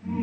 الرحيم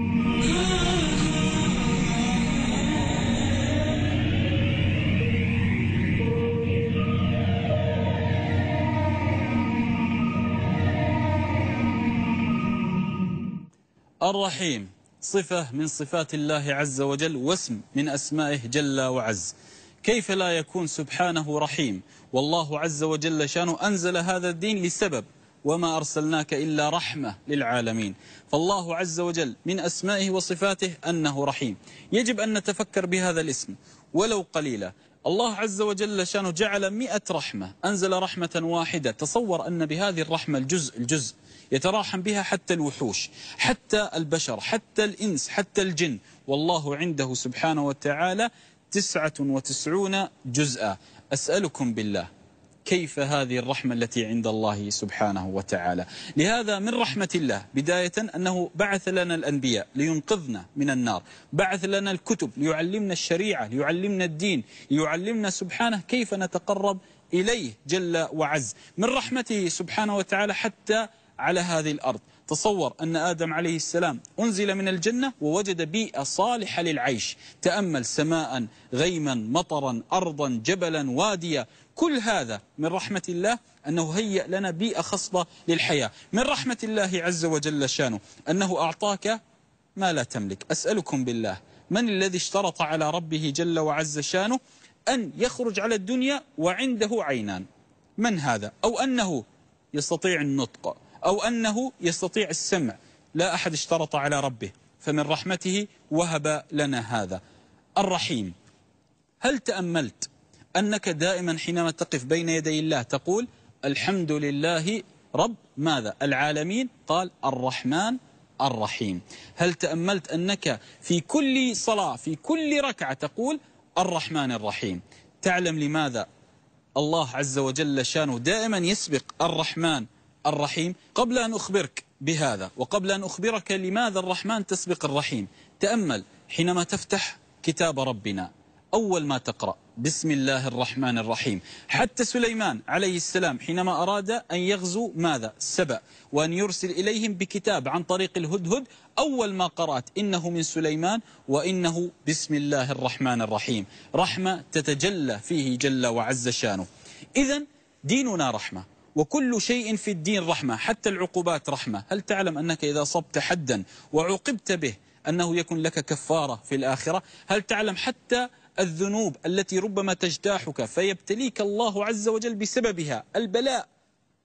صفة من صفات الله عز وجل واسم من أسمائه جل وعز. كيف لا يكون سبحانه رحيم والله عز وجل شانه أنزل هذا الدين لسبب، وما أرسلناك إلا رحمة للعالمين. فالله عز وجل من أسمائه وصفاته أنه رحيم، يجب أن نتفكر بهذا الاسم ولو قليلا. الله عز وجل شانه جعل 100 رحمة، أنزل رحمة واحدة. تصور أن بهذه الرحمة الجزء يتراحم بها حتى الوحوش، حتى البشر، حتى الإنس، حتى الجن. والله عنده سبحانه وتعالى 99 جزءا. أسألكم بالله كيف هذه الرحمة التي عند الله سبحانه وتعالى؟ لهذا من رحمة الله بداية أنه بعث لنا الأنبياء لينقذنا من النار، بعث لنا الكتب ليعلمنا الشريعة، ليعلمنا الدين، ليعلمنا سبحانه كيف نتقرب إليه جل وعز. من رحمته سبحانه وتعالى حتى على هذه الأرض. تصور أن آدم عليه السلام أنزل من الجنة ووجد بيئة صالحة للعيش. تأمل سماء، غيما، مطرا، أرضا، جبلا، واديا. كل هذا من رحمة الله أنه هيأ لنا بيئة خصبة للحياة. من رحمة الله عز وجل شانه أنه أعطاك ما لا تملك. أسألكم بالله من الذي اشترط على ربه جل وعز شانه أن يخرج على الدنيا وعنده عينان؟ من هذا؟ أو أنه يستطيع النطق، أو أنه يستطيع السمع. لا أحد اشترط على ربه، فمن رحمته وهب لنا هذا. الرحيم. هل تأملت أنك دائما حينما تقف بين يدي الله تقول الحمد لله رب ماذا؟ العالمين. قال الرحمن الرحيم. هل تأملت أنك في كل صلاة، في كل ركعة تقول الرحمن الرحيم؟ تعلم لماذا الله عز وجل شانه دائما يسبق الرحمن الرحيم؟ قبل أن أخبرك بهذا وقبل أن أخبرك لماذا الرحمن تسبق الرحيم، تأمل حينما تفتح كتاب ربنا أول ما تقرأ بسم الله الرحمن الرحيم. حتى سليمان عليه السلام حينما أراد أن يغزو ماذا؟ سبأ، وأن يرسل إليهم بكتاب عن طريق الهدهد، أول ما قرأت إنه من سليمان وإنه بسم الله الرحمن الرحيم. رحمة تتجلى فيه جل وعز شانه. إذن ديننا رحمة، وكل شيء في الدين رحمة، حتى العقوبات رحمة. هل تعلم أنك إذا صبت حدا وعوقبت به أنه يكون لك كفارة في الآخرة؟ هل تعلم حتى الذنوب التي ربما تجتاحك فيبتليك الله عز وجل بسببها البلاء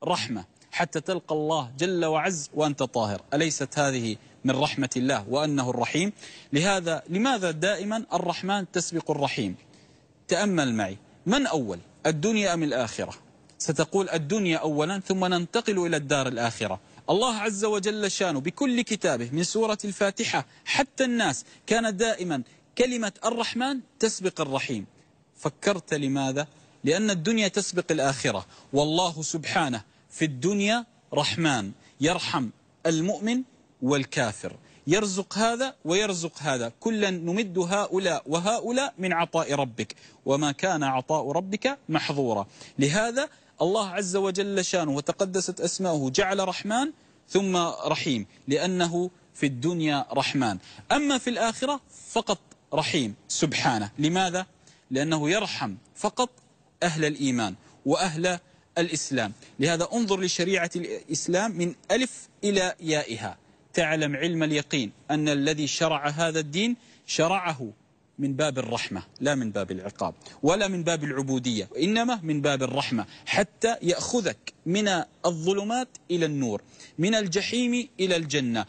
رحمة، حتى تلقى الله جل وعز وأنت طاهر؟ أليست هذه من رحمة الله وأنه الرحيم؟ لهذا لماذا دائما الرحمن تسبق الرحيم؟ تأمل معي، من أول، الدنيا أم الآخرة؟ ستقول الدنيا أولا ثم ننتقل إلى الدار الآخرة. الله عز وجل شانه بكل كتابه من سورة الفاتحة حتى الناس كان دائما كلمة الرحمن تسبق الرحيم. فكرت لماذا؟ لأن الدنيا تسبق الآخرة، والله سبحانه في الدنيا رحمن يرحم المؤمن والكافر، يرزق هذا ويرزق هذا، كلا نمد هؤلاء وهؤلاء من عطاء ربك وما كان عطاء ربك محظورا. لهذا الله عز وجل شانه وتقدست أسماؤه جعل رحمن ثم رحيم، لأنه في الدنيا رحمن. أما في الآخرة فقط رحيم سبحانه. لماذا؟ لأنه يرحم فقط أهل الإيمان وأهل الإسلام. لهذا انظر لشريعة الإسلام من ألف إلى يائها. تعلم علم اليقين أن الذي شرع هذا الدين شرعه من باب الرحمة، لا من باب العقاب ولا من باب العبودية، وإنما من باب الرحمة، حتى يأخذك من الظلمات إلى النور، من الجحيم إلى الجنة،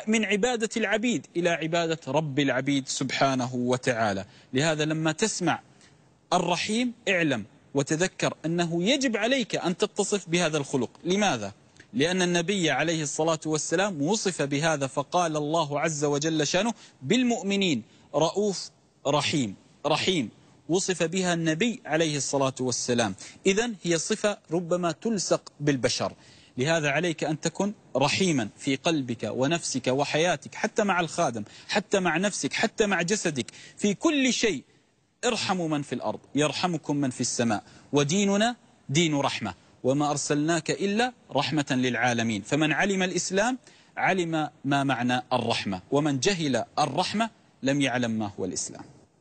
من عبادة العبيد إلى عبادة رب العبيد سبحانه وتعالى. لهذا لما تسمع الرحيم اعلم وتذكر أنه يجب عليك أن تتصف بهذا الخلق. لماذا؟ لأن النبي عليه الصلاة والسلام وصف بهذا، فقال الله عز وجل شانه بالمؤمنين رؤوف رحيم. رحيم وصف بها النبي عليه الصلاة والسلام. إذن هي صفة ربما تلصق بالبشر. لهذا عليك أن تكن رحيما في قلبك ونفسك وحياتك، حتى مع الخادم، حتى مع نفسك، حتى مع جسدك، في كل شيء. ارحموا من في الأرض يرحمكم من في السماء. وديننا دين رحمة، وما أرسلناك إلا رحمة للعالمين. فمن علم الإسلام علم ما معنى الرحمة، ومن جهل الرحمة لم يعلم ما هو الإسلام.